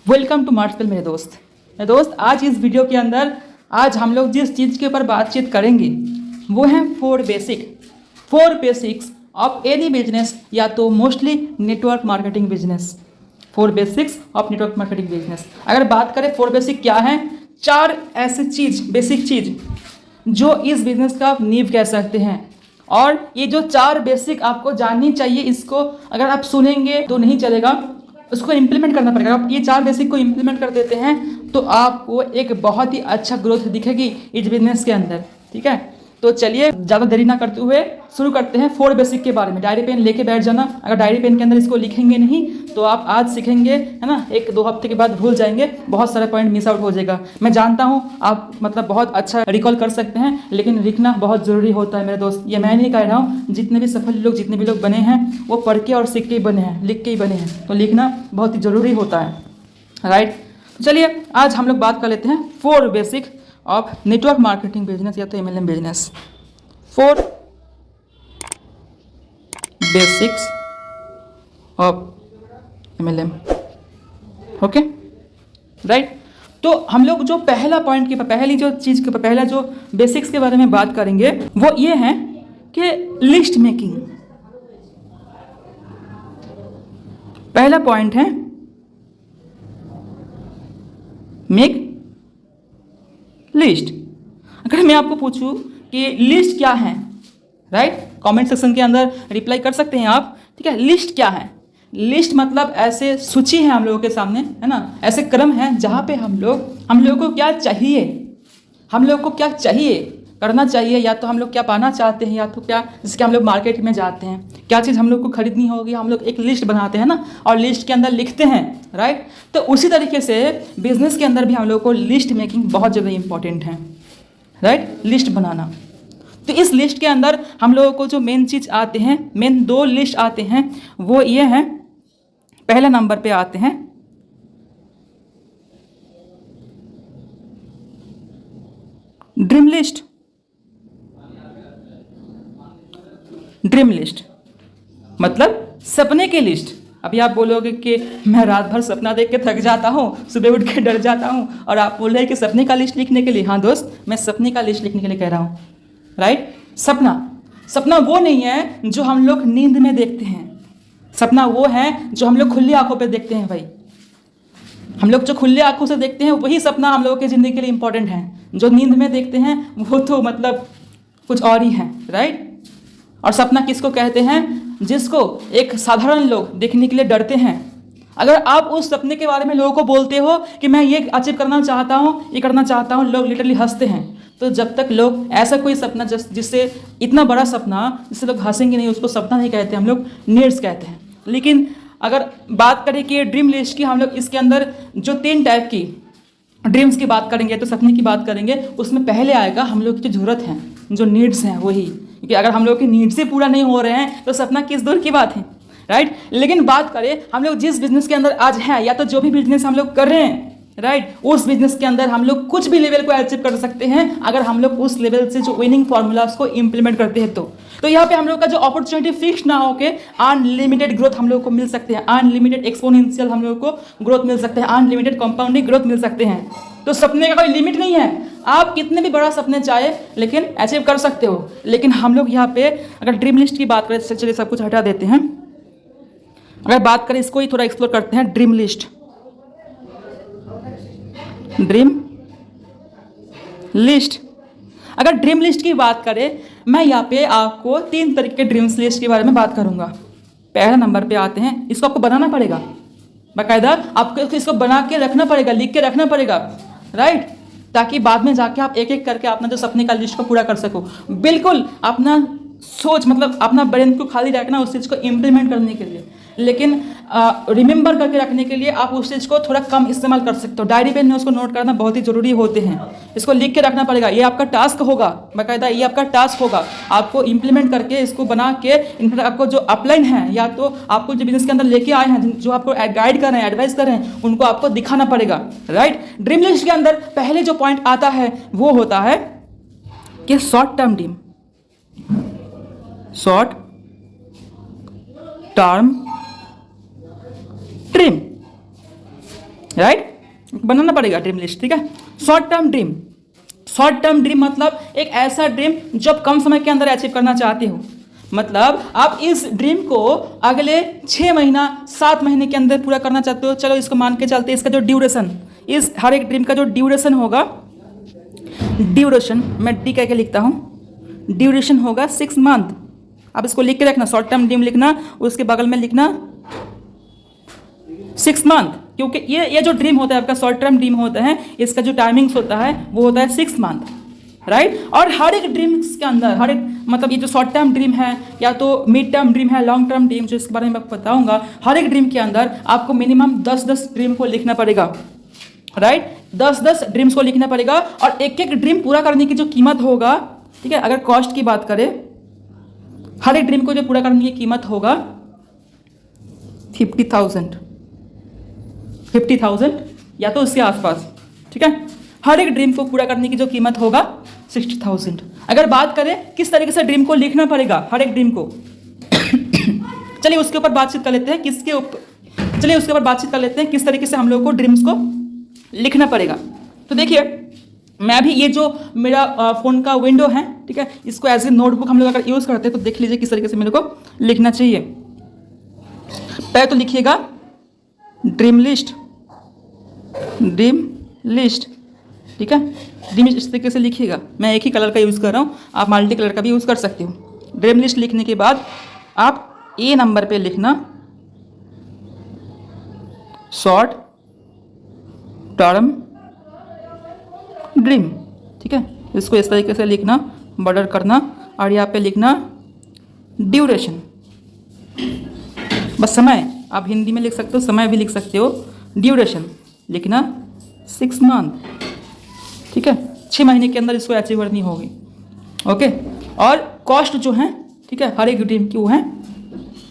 Welcome to मार्ट्सपेल मेरे दोस्त आज इस वीडियो के अंदर आज हम लोग जिस चीज़ के ऊपर बातचीत करेंगे वो हैं four basics of any business, या तो mostly network marketing business. Four basics of network marketing business. अगर बात करें फोर बेसिक क्या हैं, चार ऐसे बेसिक चीज़ जो इस बिजनेस का आप नींव कह सकते हैं। और ये जो चार बेसिक आपको जाननी चाहिए, इसको अगर आप सुनेंगे तो नहीं चलेगा, उसको इम्प्लीमेंट करना पड़ेगा। आप ये चार बेसिक को इम्प्लीमेंट कर देते हैं तो आपको एक बहुत ही अच्छा ग्रोथ दिखेगी इस बिजनेस के अंदर। ठीक है, तो चलिए ज़्यादा देरी ना करते हुए शुरू करते हैं फोर बेसिक के बारे में। डायरी पेन लेके बैठ जाना, अगर डायरी पेन के अंदर इसको लिखेंगे नहीं तो आप आज सीखेंगे, है ना, 1-2 हफ्ते के बाद भूल जाएंगे, बहुत सारे पॉइंट मिस आउट हो जाएगा। मैं जानता हूँ आप बहुत अच्छा रिकॉल कर सकते हैं, लेकिन लिखना बहुत ज़रूरी होता है मेरे दोस्त। ये मैं नहीं कह रहा हूँ, जितने भी सफल लोग जितने भी लोग बने हैं वो पढ़ के और सीख के ही बने हैं, लिख के ही बने हैं। तो लिखना बहुत ही ज़रूरी होता है, राइट। चलिए आज हम लोग बात कर लेते हैं four basic of network marketing business या तो MLM business. Four basics of MLM, okay, right. तो हम लोग जो पहला पॉइंट के पहली जो चीज़ के पहला जो बेसिक्स के बारे में बात करेंगे वो ये है कि लिस्ट मेकिंग। पहला पॉइंट है मेक लिस्ट। अगर मैं आपको पूछूं कि लिस्ट क्या है, राइट, कमेंट सेक्शन के अंदर रिप्लाई कर सकते हैं आप। ठीक है, लिस्ट क्या है? लिस्ट मतलब ऐसे सूची है हम लोगों के सामने, है ना, ऐसे क्रम है जहाँ पे हम लोग को क्या चाहिए, हम लोग को क्या चाहिए करना चाहिए, या तो हम लोग क्या पाना चाहते हैं, या तो क्या, जैसे कि हम लोग मार्केट में जाते हैं, क्या चीज़ हम लोग को खरीदनी होगी, हम लोग एक लिस्ट बनाते हैं ना, और लिस्ट के अंदर लिखते हैं, राइट। तो उसी तरीके से बिजनेस के अंदर भी हम लोग को लिस्ट मेकिंग बहुत ज़्यादा इंपॉर्टेंट है, राइट, लिस्ट बनाना। तो इस लिस्ट के अंदर हम लोगों को जो मेन चीज़ आते हैं, मेन 2 लिस्ट आते हैं, वो ये हैं। पहला नंबर पे आते हैं ड्रीम लिस्ट। ड्रीम लिस्ट मतलब सपने की लिस्ट। अभी आप बोलोगे कि मैं रात भर सपना देख के थक जाता हूँ, सुबह उठ के डर जाता हूँ, और आप बोल रहे हैं कि सपने का लिस्ट लिखने के लिए। हाँ दोस्त, मैं सपने का लिस्ट लिखने के लिए कह रहा हूँ, राइट। सपना वो नहीं है जो हम लोग नींद में देखते हैं, सपना वो है जो हम लोग खुली आंखों पे देखते हैं। भाई, हम लोग जो खुले आंखों से देखते हैं वही सपना हम लोगों की ज़िंदगी के लिए इंपॉर्टेंट है। जो नींद में देखते हैं वो तो कुछ और ही है, राइट। और सपना किसको कहते हैं? जिसको एक साधारण लोग देखने के लिए डरते हैं। अगर आप उस सपने के बारे में लोगों को बोलते हो कि मैं ये अचीव करना चाहता हूँ, ये करना चाहता हूँ, लोग लिटरली हंसते हैं। तो जब तक लोग ऐसा कोई सपना जिससे इतना बड़ा सपना जिससे लोग हंसेंगे नहीं, उसको सपना नहीं कहते, हम लोग नीड्स कहते हैं। लेकिन अगर बात करें कि ड्रीम लिस्ट की, हम लोग इसके अंदर जो 3 टाइप की ड्रीम्स की बात करेंगे, तो सपने की बात करेंगे, उसमें पहले आएगा हम लोग की जो ज़रूरत है, जो नीड्स हैं वही। क्योंकि अगर हम लोग की नीड्स ही पूरा नहीं हो रहे हैं तो सपना किस दूर की बात है, राइट। लेकिन बात करें हम लोग जिस बिजनेस के अंदर आज हैं, या तो जो भी बिजनेस हम लोग कर रहे हैं, राइट, उस बिजनेस के अंदर हम लोग कुछ भी लेवल को अचीव कर सकते हैं अगर हम लोग उस लेवल से जो विनिंग फॉर्मूलाज को इम्प्लीमेंट करते हैं। तो यहाँ पे हम लोग का जो अपॉर्चुनिटी फिक्स ना हो के अनलिमिटेड ग्रोथ हम लोग को मिल सकते हैं, अनलिमिटेड एक्सपोनेंशियल हम लोग को ग्रोथ मिल सकते हैं, अनलिमिटेड कंपाउंडिंग ग्रोथ मिल सकते हैं। तो सपने का कोई लिमिट नहीं है, आप कितने भी बड़ा सपने चाहे लेकिन अचीव कर सकते हो। लेकिन हम लोग यहाँ पे अगर ड्रीम लिस्ट की बात करें, चलिए सब कुछ हटा देते हैं, अगर बात करें इसको ही थोड़ा एक्सप्लोर करते हैं। ड्रीम लिस्ट अगर ड्रीम लिस्ट की बात करें, मैं यहाँ पे आपको 3 तरीके के ड्रीम्स लिस्ट के बारे में बात करूँगा। पहला नंबर पे आते हैं, इसको आपको बनाना पड़ेगा, बाकायदा आपको इसको बना के रखना पड़ेगा, लिख के रखना पड़ेगा, राइट, ताकि बाद में जाके आप एक एक करके अपना जो सपने का लिस्ट को पूरा कर सको। बिल्कुल अपना सोच अपना ब्रेन को खाली रखना उस चीज़ को इम्प्लीमेंट करने के लिए, लेकिन रिमेंबर करके रखने के लिए आप उस चीज़ को थोड़ा कम इस्तेमाल कर सकते हो। डायरी पेन में उसको नोट करना बहुत ही ज़रूरी होते हैं, इसको लिख के रखना पड़ेगा। ये आपका टास्क होगा, बाकायदा ये आपका टास्क होगा, आपको इम्प्लीमेंट करके इसको बना के इनफैक्ट आपको जो अपलाइन है, या तो आपको जो बिजनेस के अंदर लेके आए हैं, जो आपको गाइड कर रहे हैं, एडवाइस कर रहे हैं, उनको आपको दिखाना पड़ेगा, राइट। ड्रीम लिस्ट के अंदर पहले जो पॉइंट आता है वो होता है कि शॉर्ट टर्म ड्रीम। राइट, बनाना पड़ेगा ड्रीम लिस्ट, ठीक है। शॉर्ट टर्म ड्रीम मतलब एक ऐसा ड्रीम जो आप कम समय के अंदर अचीव करना चाहते हो। मतलब आप इस ड्रीम को अगले 6 महीना 7 महीने के अंदर पूरा करना चाहते हो। चलो इसको मान के चलते हैं, इसका जो ड्यूरेशन, इस हर एक ड्रीम का जो ड्यूरेशन होगा, ड्यूरेशन मैं डी कह के लिखता हूँ, ड्यूरेशन होगा 6 मंथ। आप इसको लिख के रखना, शॉर्ट टर्म ड्रीम लिखना, उसके बगल में लिखना 6 मंथ, क्योंकि ये जो ड्रीम होता है आपका शॉर्ट टर्म ड्रीम होता है, इसका जो टाइमिंग्स होता है वो होता है 6 मंथ, राइट। और हर एक ड्रीम्स के अंदर, हर एक मतलब ये जो शॉर्ट टर्म ड्रीम है या तो मिड टर्म ड्रीम है, लॉन्ग टर्म ड्रीम, जो इसके बारे में आपको बताऊंगा, हर एक ड्रीम के अंदर आपको मिनिमम 10-10 ड्रीम को लिखना पड़ेगा, राइट। 10-10 ड्रीम्स को लिखना पड़ेगा और एक एक ड्रीम पूरा करने की जो कीमत होगा, ठीक है, अगर कॉस्ट की बात करें, हर एक ड्रीम को जो पूरा करने की कीमत होगा 50,000 या तो उसके आसपास, ठीक है। हर एक ड्रीम को पूरा करने की जो कीमत होगा 60,000। अगर बात करें किस तरीके से ड्रीम को लिखना पड़ेगा, हर एक ड्रीम को चलिए उसके ऊपर बातचीत कर लेते हैं, किस तरीके से हम लोग को ड्रीम्स को लिखना पड़ेगा। तो देखिए, मैं भी ये जो मेरा फ़ोन का विंडो है, ठीक है, इसको एज ए नोटबुक हम लोग अगर यूज़ करते हैं तो देख लीजिए किस तरीके से मेरे को लिखना चाहिए। पहले तो लिखिएगा ड्रीम लिस्ट, ठीक है। ड्रीम लिस्ट इस तरीके से लिखिएगा। मैं एक ही कलर का यूज़ कर रहा हूँ, आप मल्टी कलर का भी यूज़ कर सकते हो। ड्रीम लिस्ट लिखने के बाद आप ए नंबर पे लिखना शॉर्ट टर्म ड्रीम, ठीक है। इसको इस तरीके से लिखना, बॉर्डर करना और यहाँ पे लिखना ड्यूरेशन, बस समय, आप हिंदी में लिख सकते हो, समय भी लिख सकते हो। ड्यूरेशन लिखना 6 मंथ, ठीक है, 6 महीने के अंदर इसको अचीव करनी होगी, ओके। और कॉस्ट जो है, ठीक है, हर एक ड्रीम की वो है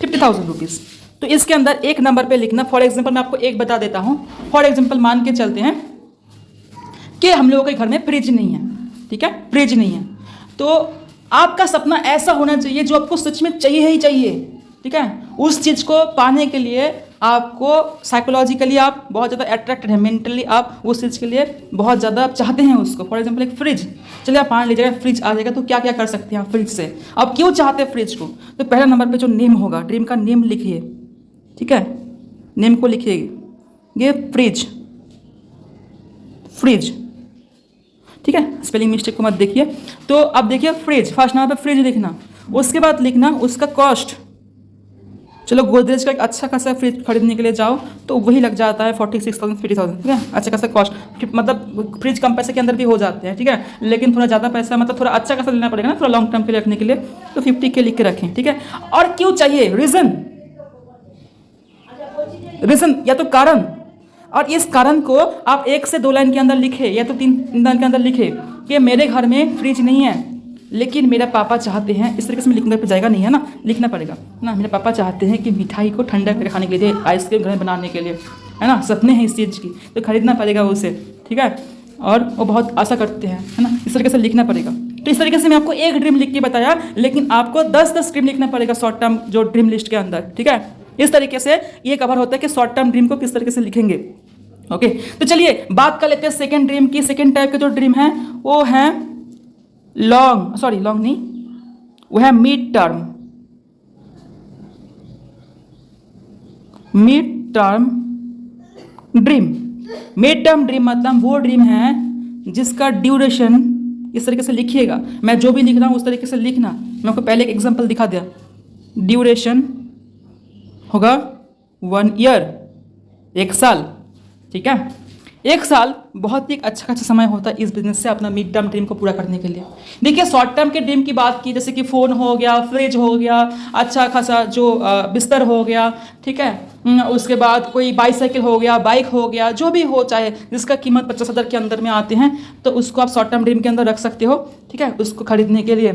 50,000 रुपीज़। तो इसके अंदर एक नंबर पे लिखना। फॉर एग्जांपल मैं आपको एक बता देता हूँ। फॉर एग्जांपल मान के चलते हैं कि हम लोगों के घर में फ्रिज नहीं है, ठीक है, फ्रिज नहीं है, तो आपका सपना ऐसा होना चाहिए जो आपको सच में चाहिए ही चाहिए, ठीक है। उस चीज़ को पाने के लिए आपको साइकोलॉजिकली आप बहुत ज़्यादा अट्रैक्टेड हैं, मेंटली आप उस चीज़ के लिए बहुत ज़्यादा चाहते हैं उसको। फॉर एग्जांपल एक फ्रिज, चलिए आप मान लीजिएगा फ्रिज आ जाएगा, तो क्या क्या कर सकते हैं आप फ्रिज से, आप क्यों चाहते हैं फ्रिज को। तो पहला नंबर पे जो नेम होगा, ड्रीम का नेम लिखिए, ठीक है, नेम को लिखिए, ये फ्रिज, ठीक है, स्पेलिंग मिस्टेक को मत देखिए। तो अब देखिए फ्रिज, फर्स्ट नंबर पे फ्रिज लिखना, उसके बाद लिखना उसका कॉस्ट। चलो गोदरेज का एक अच्छा खासा फ्रिज खरीदने के लिए जाओ तो वही लग जाता है 46,000 50,000, ठीक है, अच्छा खासा कॉस्ट, मतलब फ्रिज कम पैसे के अंदर भी हो जाते हैं, ठीक है, लेकिन थोड़ा ज़्यादा पैसा, मतलब थोड़ा अच्छा खासा लेना पड़ेगा ना, थोड़ा लॉन्ग टर्म के लिए रखने के लिए, तो 50 के लिख के रखें, ठीक है। और क्यों चाहिए, रीज़न या तो कारण, और इस कारण को आप 1 से 2 लाइन के अंदर लिखे या तो 3 लाइन के अंदर लिखे कि मेरे घर में फ्रिज नहीं है लेकिन मेरा पापा चाहते हैं, इस तरीके से मैं लिखूंगा, पे जाएगा नहीं है ना, लिखना पड़ेगा ना, मेरे पापा चाहते हैं कि मिठाई को ठंडा करके खाने के लिए, आइसक्रीम घर में बनाने के लिए, है ना, सपने हैं इस चीज़ की, तो खरीदना पड़ेगा उसे, ठीक है, और वो बहुत आशा करते हैं, है ना, इस तरीके से लिखना पड़ेगा। तो इस तरीके से मैं आपको एक ड्रीम लिख के बताया, लेकिन आपको 10-10 ड्रीम लिखना पड़ेगा शॉर्ट टर्म जो ड्रीम लिस्ट के अंदर, ठीक है। इस तरीके से ये कवर होता है कि शॉर्ट टर्म ड्रीम को किस तरीके से लिखेंगे, ओके। तो चलिए बात कर लेते हैं सेकंड ड्रीम की। सेकंड टाइप के जो ड्रीम है वो है लॉन्ग नहीं, वो है mid term dream. Mid term dream मतलब वो ड्रीम है जिसका ड्यूरेशन, इस तरीके से लिखिएगा, मैं जो भी लिख रहा हूँ उस तरीके से लिखना। मैं आपको पहले एक एग्जांपल दिखा दिया, ड्यूरेशन होगा 1 ईयर, 1 साल, ठीक है। 1 साल बहुत ही अच्छा खासा समय होता है इस बिजनेस से अपना मिड टर्म ड्रीम को पूरा करने के लिए। देखिए शॉर्ट टर्म के ड्रीम की बात की, जैसे कि फ़ोन हो गया, फ्रिज हो गया, अच्छा खासा जो बिस्तर हो गया, ठीक है, उसके बाद कोई बाईसाइकिल हो गया, बाइक हो गया, जो भी हो, चाहे जिसका कीमत 50,000 के अंदर में आते हैं, तो उसको आप शॉर्ट टर्म ड्रीम के अंदर रख सकते हो, ठीक है, उसको खरीदने के लिए,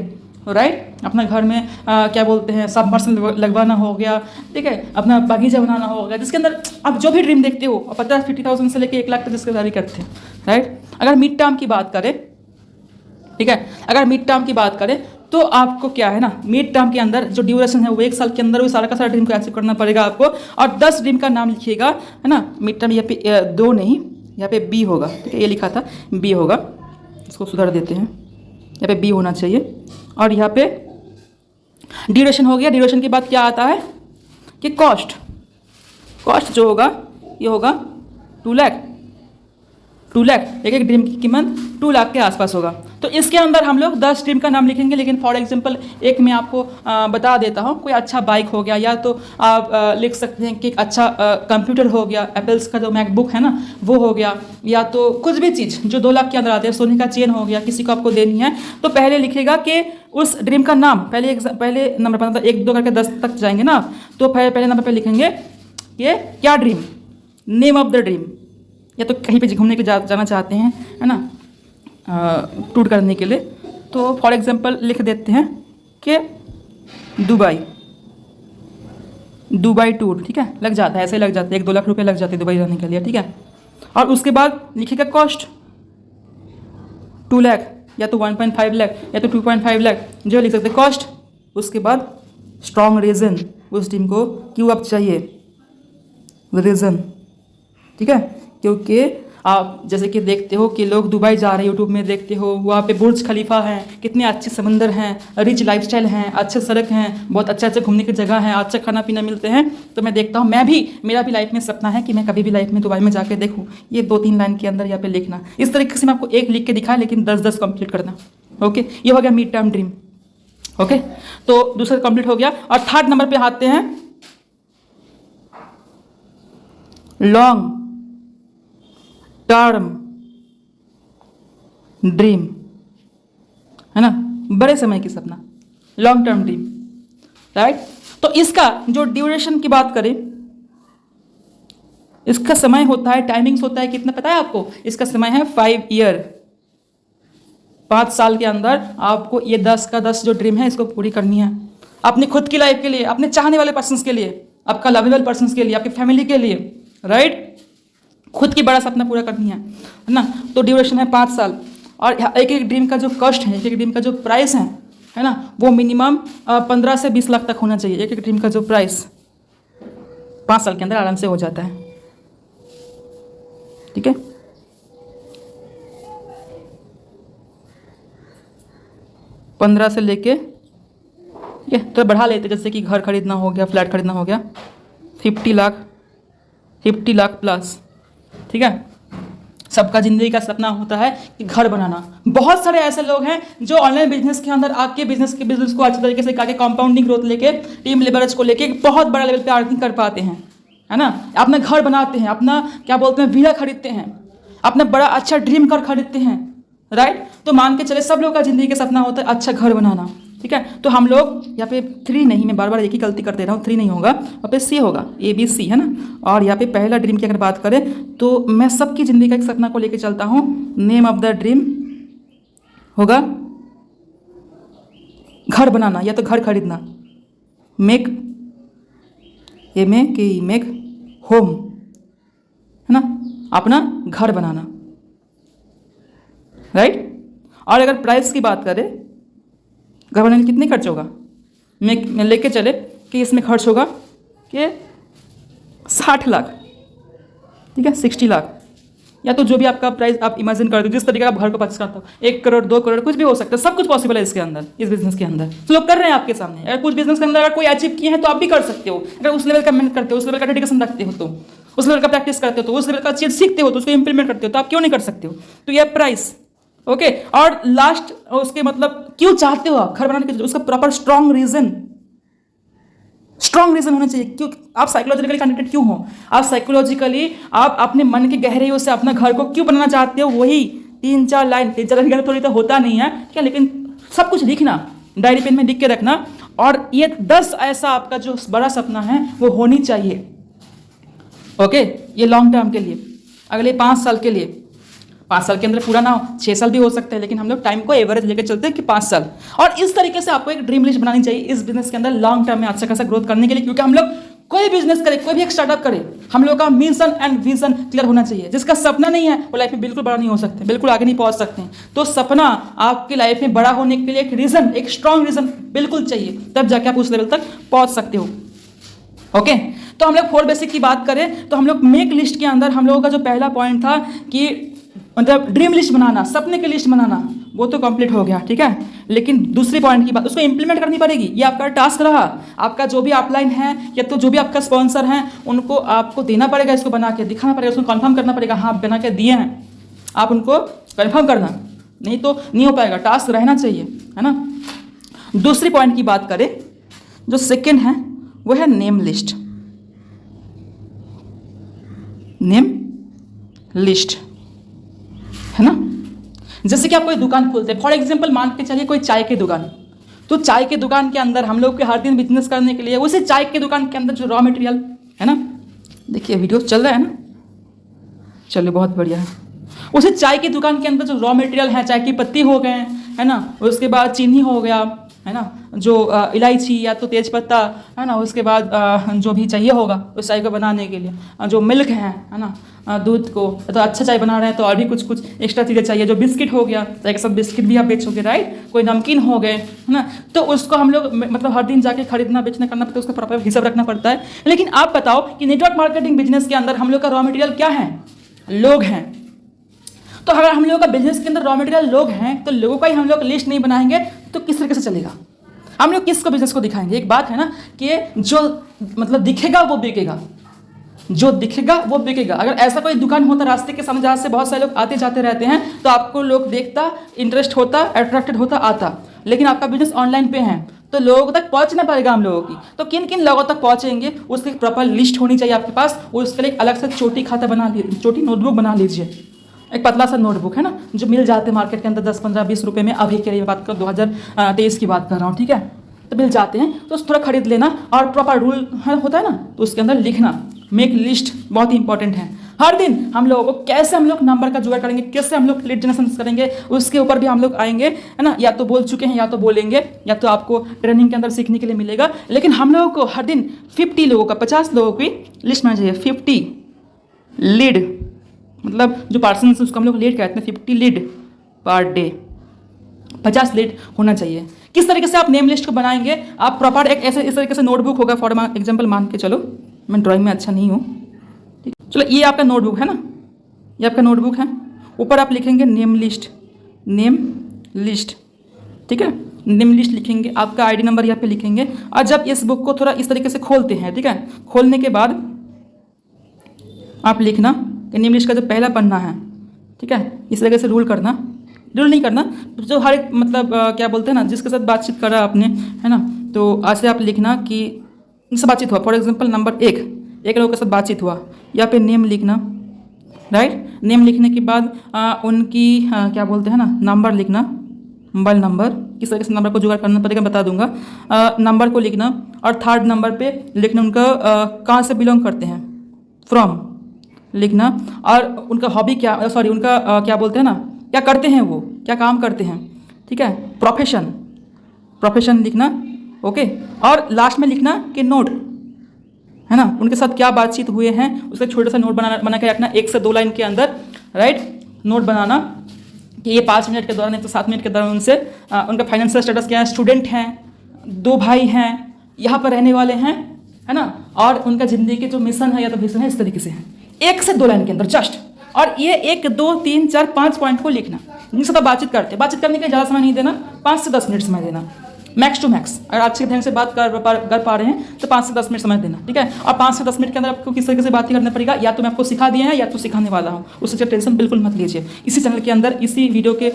राइट। अपना घर में क्या बोलते हैं, सबमर्सिबल लगवाना हो गया, ठीक है, अपना बगीचा बनाना हो गया, जिसके अंदर आप जो भी ड्रीम देखते हो, 50-50,000 से लेके 1 लाख तक जिसके दारी करते हैं, राइट। अगर मिड टर्म की बात करें, ठीक है, अगर मिड टर्म की बात करें तो आपको क्या है ना, मिड टर्म के अंदर जो ड्यूरेशन है वो 1 साल के अंदर वो सारा का सारा ड्रीम को अचीव करना पड़ेगा आपको। और 10 ड्रीम का नाम लिखिएगा, है ना। मिड टर्म यहाँ पे 2 नहीं, यहाँ पे बी होगा, ठीक है, ये लिखा था बी होगा, इसको सुधार देते हैं, यहाँ पे बी होना चाहिए। और यहाँ पे ड्यूरेशन हो गया। ड्यूरेशन के बाद क्या आता है कि कॉस्ट जो होगा ये होगा 2 लाख। 2 लाख, एक ड्रीम की कीमत 2 लाख के आसपास होगा। तो इसके अंदर हम लोग 10 ड्रीम का नाम लिखेंगे। लेकिन फॉर एग्जांपल एक मैं आपको बता देता हूँ, कोई अच्छा बाइक हो गया, या तो आप लिख सकते हैं कि एक अच्छा कंप्यूटर हो गया, एप्पल्स का जो मैकबुक है ना वो हो गया, या तो कुछ भी चीज़ जो 2 लाख के अंदर आते हैं, सोने का चेन हो गया, किसी को आपको देनी है तो पहले लिखेगा कि उस ड्रीम का नाम, पहले नंबर पर 1 2 करके 10 तक जाएंगे ना, तो पहले नंबर पर लिखेंगे ये क्या dream, name of the dream. या तो कहीं पे घूमने के लिए जाना चाहते हैं, है ना, टूर करने के लिए, तो फॉर एग्जांपल लिख देते हैं कि दुबई टूर, ठीक है, लग जाता है, ऐसे लग जाता है, 1-2 लाख रुपए लग जाते हैं दुबई जाने के लिए, ठीक है। और उसके बाद लिखेगा कॉस्ट 2 लाख, या तो 1.5 लाख, या तो 2.5 लाख, जो लिख सकते हैं कॉस्ट। उसके बाद स्ट्रॉन्ग रीज़न, उस टीम को क्यों अब चाहिए, रीज़न, ठीक है। क्योंकि आप जैसे कि देखते हो कि लोग दुबई जा रहे हैं, यूट्यूब में देखते हो, वहाँ पे बुर्ज खलीफा है, कितने अच्छे समंदर हैं, रिच लाइफस्टाइल हैं, अच्छे सड़क हैं, बहुत अच्छे घूमने की जगह हैं, अच्छा खाना पीना मिलते हैं। तो मैं देखता हूँ, मेरा भी लाइफ में सपना है कि मैं कभी भी लाइफ में दुबई में जाकर देखूँ। ये 2-3 लाइन के अंदर यहाँ पे लिखना, इस तरीके से मैं आपको एक लिख के दिखाया, लेकिन 10-10 कंप्लीट करना। ओके, ये हो गया मिड टर्म ड्रीम। ओके, तो दूसरा कंप्लीट हो गया। और 3rd नंबर पे आते हैं लॉन्ग टर्म ड्रीम, है ना, बड़े समय की सपना, लॉन्ग टर्म ड्रीम, राइट। तो इसका जो ड्यूरेशन की बात करें, इसका समय होता है, टाइमिंग्स होता है कितना पता है आपको? इसका समय है 5 ईयर, 5 साल के अंदर आपको ये 10 का 10 जो ड्रीम है इसको पूरी करनी है, अपनी खुद की लाइफ के लिए, अपने चाहने वाले पर्सन्स के लिए, आपका लवेबल पर्सन्स के लिए, आपकी फैमिली के लिए, राइट। खुद की बड़ा सपना पूरा करनी है ना। तो ड्यूरेशन है 5 साल। और एक ड्रीम का जो कॉस्ट है, एक ड्रीम का जो प्राइस है ना, वो मिनिमम 15 से 20 लाख तक होना चाहिए। एक ड्रीम का जो प्राइस 5 साल के अंदर आराम से हो जाता है, ठीक है। पंद्रह से लेके, ठीक है, तो बढ़ा लेते, जैसे कि घर खरीदना हो गया, फ्लैट खरीदना हो गया, 50 लाख प्लस, ठीक है। सबका ज़िंदगी का सपना होता है कि घर बनाना। बहुत सारे ऐसे लोग हैं जो ऑनलाइन बिजनेस के अंदर आके बिजनेस को अच्छे तरीके से करके कंपाउंडिंग ग्रोथ लेके, टीम लेवरेज को लेके बहुत बड़ा लेवल पे अर्निंग कर पाते हैं, है ना। अपना घर बनाते हैं, अपना क्या बोलते हैं, विला खरीदते हैं, अपना बड़ा अच्छा ड्रीम कार खरीदते हैं, राइट। तो मान के चले सब लोग का ज़िंदगी का सपना होता है अच्छा घर बनाना, ठीक है। तो हम लोग यहाँ पे 3 नहीं, मैं बार बार एक ही गलती करते रहा हूँ, 3 नहीं होगा, वहाँ पे C होगा, ABC, है ना। और यहाँ पे पहला ड्रीम की अगर बात करें तो मैं सबकी ज़िंदगी का एक सपना को लेके चलता हूँ। नेम ऑफ द ड्रीम होगा घर बनाना या तो घर खरीदना, मेक होम, है ना, अपना घर बनाना, राइट। और अगर प्राइस की बात करें, घर बनाने में कितने खर्च होगा, मैं लेके चले कि इसमें खर्च होगा कि 60 लाख, ठीक है, 60 लाख, या तो जो भी आपका प्राइस आप इमेजिन कर दो, जिस तरीके का आप घर को परचेस करते हो, 1 करोड़ 2 करोड़ कुछ भी हो सकता है, सब कुछ पॉसिबल है इसके अंदर, इस बिजनेस के अंदर। तो लोग कर रहे हैं आपके सामने। अगर कुछ बिजनेस के अंदर अगर कोई अचीव किए हैं तो आप भी कर सकते हो। अगर उस लेवल का मेहनत करते हो, उस लेवल का डेडिकेशन रखते हो, तो उस लेवल का प्रैक्टिस करते हो, तो उस लेवल का चीज़ सीखते हो, तो उसको इंप्लीमेंट करते हो, तो आप क्यों नहीं कर सकते हो। तो यह प्राइस, ओके। और लास्ट उसके मतलब क्यों चाहते हो आप घर बनाने के, उसका प्रॉपर स्ट्रॉन्ग रीजन होना चाहिए। क्यों आप साइकोलॉजिकली कनेक्टेड क्यों हो, आप साइकोलॉजिकली आप अपने मन के गहराइयों से अपना घर को क्यों बनाना चाहते हो, वही 3-4 लाइन, 3-4 लाइन थोड़ी तो होता नहीं है, ठीक है, लेकिन सब कुछ लिखना, डायरी पेन में लिख के रखना। और ये 10 ऐसा आपका जो बड़ा सपना है वो होनी चाहिए, ओके। ये लॉन्ग टर्म के लिए, अगले 5 साल के लिए, 5 साल के अंदर पूरा ना हो, 6 साल भी हो सकते हैं, लेकिन हम लोग टाइम को एवरेज लेकर चलते हैं कि 5 साल। और इस तरीके से आपको एक ड्रीम लिस्ट बनानी चाहिए इस बिजनेस के अंदर लॉन्ग टर्म में अच्छा खासा ग्रोथ करने के लिए, क्योंकि हम लोग कोई बिजनेस करे, कोई भी एक स्टार्टअप करे, हम लोग का मिशन एंड विजन क्लियर होना चाहिए। जिसका सपना नहीं है वो लाइफ में बिल्कुल बड़ा नहीं हो सकते, बिल्कुल आगे नहीं पहुंच सकते। तो सपना आपकी लाइफ में बड़ा होने के लिए एक रीजन, एक स्ट्रॉन्ग रीजन बिल्कुल चाहिए, तब जाके आप उस लेवल तक पहुंच सकते हो। ओके, तो हम लोग 4 बेसिक की बात करें तो हम लोग मेक लिस्ट के अंदर हम लोगों का जो पहला पॉइंट था कि मतलब ड्रीम लिस्ट बनाना, सपने की लिस्ट बनाना, वो तो कंप्लीट हो गया, ठीक है। लेकिन दूसरी पॉइंट की बात, उसको इंप्लीमेंट करनी पड़ेगी। ये आपका टास्क रहा, आपका जो भी अपलाइन है या तो जो भी आपका स्पॉन्सर हैं उनको आपको देना पड़ेगा, इसको बना के दिखाना पड़ेगा, उसको कंफर्म करना पड़ेगा, हाँ आप बना के दिए हैं, आप उनको कंफर्म करना, नहीं तो नहीं हो पाएगा। टास्क रहना चाहिए, है ना। दूसरी पॉइंट की बात करें, जो सेकेंड है वो है नेम लिस्ट। नेम लिस्ट, है ना। जैसे कि आप कोई दुकान खोलते हैं, फॉर एग्जांपल मान के चलिए कोई चाय की दुकान, तो चाय की दुकान के अंदर हम लोग के हर दिन बिजनेस करने के लिए उसी चाय की दुकान के अंदर जो रॉ मटेरियल है ना, देखिए वीडियो चल रहा है ना, चलिए बहुत बढ़िया है। उसी चाय की दुकान के अंदर जो रॉ मटेरियल है, चाय की पत्ती हो गए, है ना, उसके बाद चीनी हो गया, है ना, जो इलायची या तो तेज पत्ता, है ना, उसके बाद जो भी चाहिए होगा उस चाय को बनाने के लिए, जो मिल्क है ना, दूध को, तो अच्छा चाय बना रहे हैं तो और भी कुछ कुछ एक्स्ट्रा चीज़ें चाहिए, जो बिस्किट हो गया, चाय के साथ बिस्किट भी आप बेचोगे, राइट, कोई नमकीन हो गए, है ना, तो उसको हम लोग मतलब हर दिन जाके खरीदना बेचना करना पड़ता है, उसका प्रॉपर हिसाब रखना पड़ता है। लेकिन आप बताओ कि नेटवर्क मार्केटिंग बिजनेस के अंदर हम लोग का रॉ मटेरियल क्या है? लोग हैं। तो अगर हम लोगों का बिजनेस के अंदर रॉ मटेरियल लोग हैं, तो लोगों का ही हम लोग लिस्ट नहीं बनाएंगे तो किस तरीके से चलेगा? हम लोग किसको बिजनेस को दिखाएंगे? एक बात है ना कि जो मतलब दिखेगा वो बिकेगा, जो दिखेगा वो बिकेगा। अगर ऐसा कोई दुकान होता रास्ते के सामने जहाँ से बहुत सारे लोग आते जाते रहते हैं, तो आपको लोग देखता, इंटरेस्ट होता, अट्रैक्टेड होता, आता। लेकिन आपका बिजनेस ऑनलाइन पे है तो लोगों तक पहुंचना पड़ेगा हम लोगों की। तो किन किन लोगों तक पहुंचेंगे उसकी प्रॉपर लिस्ट होनी चाहिए आपके पास। उसके लिए एक अलग से छोटी खाता बना लीजिए, छोटी नोटबुक बना लीजिए, एक पतला सा नोटबुक, है ना, जो मिल जाते हैं मार्केट के अंदर 10, 15, 20 रुपये में। अभी के लिए बात कर 2023 की बात कर रहा हूँ, ठीक है, तो मिल जाते हैं, तो थोड़ा खरीद लेना। और प्रॉपर रूल होता है ना, तो उसके अंदर लिखना, मेक लिस्ट बहुत ही इंपॉर्टेंट है। हर दिन हम लोगों को कैसे हम लोग नंबर का जुगाड़ करेंगे, कैसे हम लोग लीड जनरेशन करेंगे, उसके ऊपर भी हम लोग आएंगे, है ना। या तो बोल चुके हैं, या तो बोलेंगे, या तो आपको ट्रेनिंग के अंदर सीखने के लिए मिलेगा। लेकिन हम लोगों को हर दिन 50 लोगों का, 50 लोगों की लिस्ट बनानी चाहिए। 50 लीड, मतलब जो पर्सन है उसको हम लोग लीड कहते हैं, 50 लीड पर डे, 50 लीड होना चाहिए। किस तरीके से आप नेम लिस्ट को बनाएंगे? आप प्रॉपर एक ऐसे इस तरीके से नोटबुक होगा, फॉर एग्जांपल मान के चलो, मैं ड्राइंग में अच्छा नहीं हूँ, ठीक, चलो ये आपका नोटबुक है ना, ये आपका नोटबुक है। ऊपर आप लिखेंगे नेम लिस्ट, नेम लिस्ट, ठीक है, नेम लिस्ट लिखेंगे, आपका आईडी नंबर यहाँ पे लिखेंगे। और जब इस बुक को थोड़ा इस तरीके से खोलते हैं, ठीक है, खोलने के बाद आप लिखना कि नेम लिस्ट का जो पहला पन्ना है, ठीक है, इस तरीके से रूल करना, रूल नहीं करना, जो हर एक मतलब क्या बोलते हैं ना, जिसके साथ बातचीत करा आपने, है ना, तो ऐसे आप लिखना कि इससे बातचीत हुआ, फॉर एग्जांपल नंबर एक लोगों के साथ बातचीत हुआ, यहाँ पे नेम लिखना, राइट। नेम लिखने के बाद उनकी क्या बोलते हैं ना, नंबर लिखना, मोबाइल नंबर, किस तरीके से नंबर को जुगाड़ करना पड़ेगा बता दूंगा। नंबर को लिखना, और थर्ड नंबर पे लिखना उनका कहाँ से बिलोंग करते हैं, फ्रॉम लिखना, और उनका हॉबी क्या, सॉरी उनका क्या बोलते हैं ना, क्या करते हैं वो, क्या काम करते हैं, ठीक है, प्रोफेशन, प्रोफेशन लिखना, ओके। और लास्ट में लिखना कि नोट, है ना, उनके साथ क्या बातचीत हुए हैं, उसका छोटा सा नोट बना के रखना, 1 से 2 लाइन के अंदर, राइट, नोट बनाना कि ये 5 मिनट के दौरान या तो 7 मिनट के दौरान उनसे उनका फाइनेंशियल स्टेटस क्या है, स्टूडेंट हैं, 2 भाई हैं, यहाँ पर रहने वाले हैं, है ना, और उनका ज़िंदगी के जो मिशन है या तो विजन है इस तरीके से है, 1 से 2 लाइन के अंदर जस्ट। और ये 1, 2, 3, 4, 5 पॉइंट को लिखना, जिनसे साथ बातचीत करते हैं। बातचीत करने के लिए ज़्यादा समय नहीं देना, 5 से 10 मिनट समय देना, मैक्स टू मैक्स। अगर अच्छे ढंग से बात कर पा रहे हैं तो 5 से 10 मिनट समय देना, ठीक है। और 5 से 10 मिनट के अंदर आपको किस तरीके से बात करना पड़ेगा, या तो मैं आपको सिखा दिया है या तो सिखाने वाला हूँ, उससे टेंशन बिल्कुल मत लीजिए। इसी चैनल के अंदर इसी वीडियो के